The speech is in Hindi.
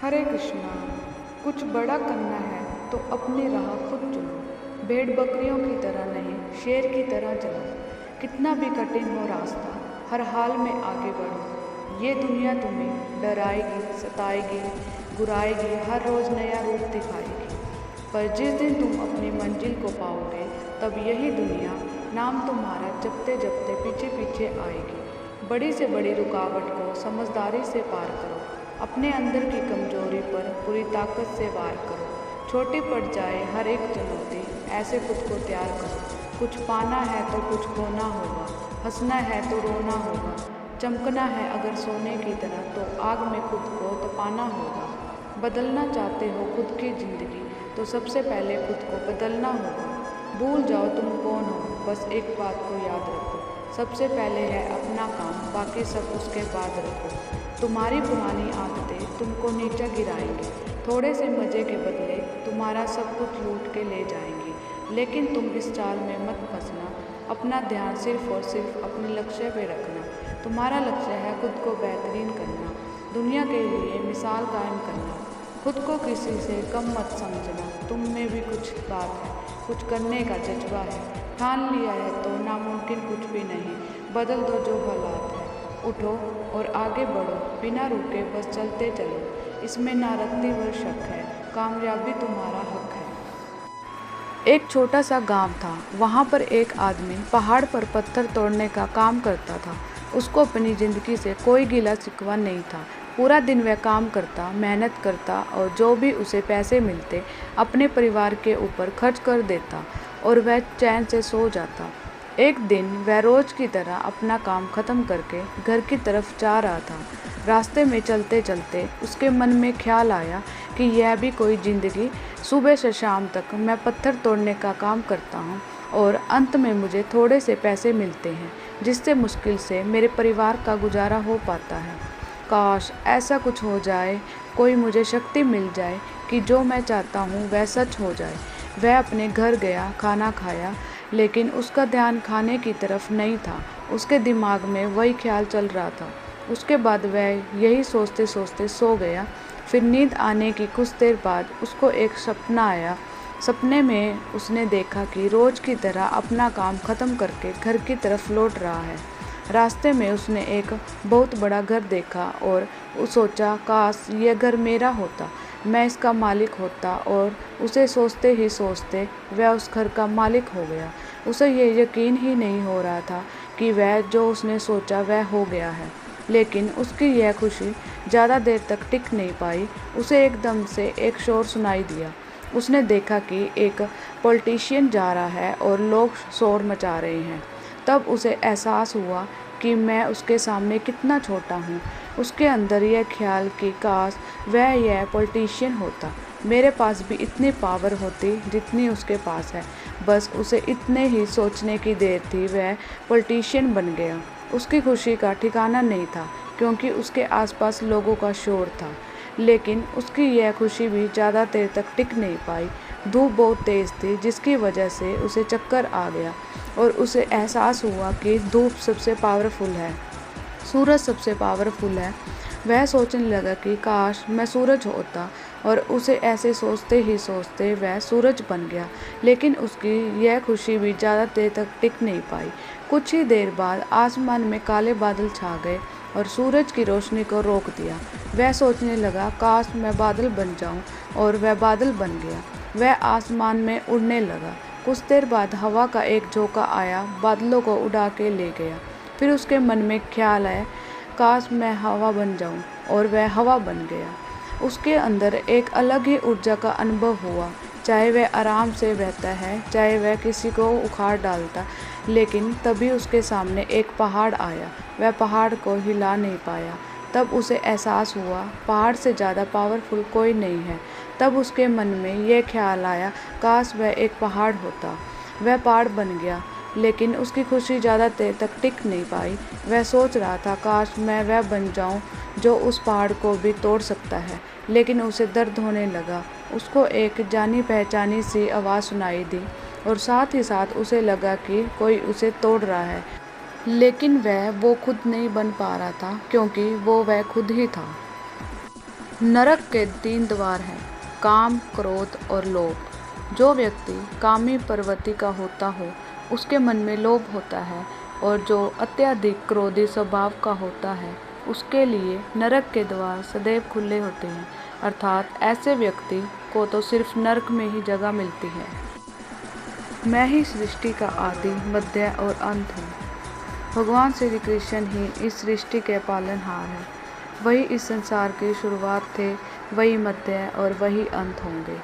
हरे कृष्णा। कुछ बड़ा करना है तो अपनी राह खुद चुनो, भेड़ बकरियों की तरह नहीं, शेर की तरह चलो। कितना भी कठिन हो रास्ता, हर हाल में आगे बढ़ो। ये दुनिया तुम्हें डराएगी, सताएगी, बुराएगी, हर रोज़ नया रूप दिखाएगी। पर जिस दिन तुम अपनी मंजिल को पाओगे, तब यही दुनिया नाम तुम्हारा जपते जपते पीछे पीछे आएगी। बड़ी से बड़ी रुकावट को समझदारी से पार करो। अपने अंदर की कमजोरी पर पूरी ताकत से वार करो। छोटी पड़ जाए हर एक चुनौती, ऐसे खुद को तैयार करो। कुछ पाना है तो कुछ खोना होगा, हंसना है तो रोना होगा, चमकना है अगर सोने की तरह तो आग में खुद को तपाना होगा। बदलना चाहते हो खुद की ज़िंदगी तो सबसे पहले खुद को बदलना होगा। भूल जाओ तुम कौन हो, बस एक बात को याद रखो, सबसे पहले है अपना काम, बाकी सब उसके बाद रखो। तुम्हारी पुरानी आदतें तुमको नीचे गिराएंगी, थोड़े से मज़े के बदले तुम्हारा सब कुछ लूट के ले जाएंगी। लेकिन तुम इस चाल में मत फंसना, अपना ध्यान सिर्फ और सिर्फ अपने लक्ष्य पे रखना। तुम्हारा लक्ष्य है खुद को बेहतरीन करना, दुनिया के लिए मिसाल कायम करना। खुद को किसी से कम मत समझना, तुम में भी कुछ बात है, कुछ करने का जज्बा है। ठान लिया है तो नामुमकिन कुछ भी नहीं, बदल दो जो हालात है। उठो और आगे बढ़ो, बिना रुके बस चलते चलो, इसमें ना रत्ती भर शक है, कामयाबी तुम्हारा हक है। एक छोटा सा गांव था। वहाँ पर एक आदमी पहाड़ पर पत्थर तोड़ने का काम करता था। उसको अपनी ज़िंदगी से कोई गिला शिकवा नहीं था। पूरा दिन वह काम करता, मेहनत करता और जो भी उसे पैसे मिलते अपने परिवार के ऊपर खर्च कर देता और वह चैन से सो जाता। एक दिन वह रोज़ की तरह अपना काम ख़त्म करके घर की तरफ जा रहा था। रास्ते में चलते चलते उसके मन में ख्याल आया कि यह भी कोई ज़िंदगी, सुबह से शाम तक मैं पत्थर तोड़ने का काम करता हूँ और अंत में मुझे थोड़े से पैसे मिलते हैं, जिससे मुश्किल से मेरे परिवार का गुजारा हो पाता है। काश ऐसा कुछ हो जाए, कोई मुझे शक्ति मिल जाए कि जो मैं चाहता हूँ वह सच हो जाए। वह अपने घर गया, खाना खाया, लेकिन उसका ध्यान खाने की तरफ नहीं था। उसके दिमाग में वही ख्याल चल रहा था। उसके बाद वह यही सोचते सोचते सो गया। फिर नींद आने की कुछ देर बाद उसको एक सपना आया। सपने में उसने देखा कि रोज़ की तरह अपना काम ख़त्म करके घर की तरफ लौट रहा है। रास्ते में उसने एक बहुत बड़ा घर देखा और सोचा, काश यह घर मेरा होता, मैं इसका मालिक होता। और उसे सोचते ही सोचते वह उस घर का मालिक हो गया। उसे ये यकीन ही नहीं हो रहा था कि वह जो उसने सोचा वह हो गया है। लेकिन उसकी यह खुशी ज़्यादा देर तक टिक नहीं पाई। उसे एकदम से एक शोर सुनाई दिया। उसने देखा कि एक पॉलिटिशियन जा रहा है और लोग शोर मचा रहे हैं। तब उसे एहसास हुआ कि मैं उसके सामने कितना छोटा हूँ। उसके अंदर यह ख्याल कि काश वह यह पॉलिटिशियन होता, मेरे पास भी इतनी पावर होती जितनी उसके पास है। बस उसे इतने ही सोचने की देर थी, वह पॉलिटिशियन बन गया। उसकी खुशी का ठिकाना नहीं था, क्योंकि उसके आसपास लोगों का शोर था। लेकिन उसकी यह खुशी भी ज़्यादा देर तक टिक नहीं पाई। धूप बहुत तेज़ थी, जिसकी वजह से उसे चक्कर आ गया और उसे एहसास हुआ कि धूप सबसे पावरफुल है, सूरज सबसे पावरफुल है। वह सोचने लगा कि काश मैं सूरज होता, और उसे ऐसे सोचते ही सोचते वह सूरज बन गया। लेकिन उसकी यह खुशी भी ज़्यादा देर तक टिक नहीं पाई। कुछ ही देर बाद आसमान में काले बादल छा गए और सूरज की रोशनी को रोक दिया। वह सोचने लगा, काश मैं बादल बन जाऊं, और वह बादल बन गया। वह आसमान में उड़ने लगा। कुछ देर बाद हवा का एक झोंका आया, बादलों को उड़ा के ले गया। फिर उसके मन में ख्याल आया, काश मैं हवा बन जाऊं, और वह हवा बन गया। उसके अंदर एक अलग ही ऊर्जा का अनुभव हुआ। चाहे वह आराम से बहता है, चाहे वह किसी को उखाड़ डालता, लेकिन तभी उसके सामने एक पहाड़ आया। वह पहाड़ को हिला नहीं पाया। तब उसे एहसास हुआ, पहाड़ से ज़्यादा पावरफुल कोई नहीं है। तब उसके मन में यह ख्याल आया, काश वह एक पहाड़ होता। वह पहाड़ बन गया, लेकिन उसकी खुशी ज़्यादा देर तक टिक नहीं पाई। वह सोच रहा था, काश मैं वह बन जाऊं जो उस पहाड़ को भी तोड़ सकता है। लेकिन उसे दर्द होने लगा। उसको एक जानी पहचानी सी आवाज़ सुनाई दी, और साथ ही साथ उसे लगा कि कोई उसे तोड़ रहा है। लेकिन वह वो खुद नहीं बन पा रहा था, क्योंकि वह खुद ही था। नरक के 3 द्वार हैं, काम, क्रोध और लोभ। जो व्यक्ति कामी प्रवृत्ति का होता हो उसके मन में लोभ होता है, और जो अत्यधिक क्रोधी स्वभाव का होता है उसके लिए नरक के द्वार सदैव खुले होते हैं। अर्थात ऐसे व्यक्ति को तो सिर्फ नरक में ही जगह मिलती है। मैं ही सृष्टि का आदि, मध्य और अंत हूँ। भगवान श्री कृष्ण ही इस सृष्टि के पालनहार हैं। वही इस संसार की शुरुआत थे, वही मध्य और वही अंत होंगे।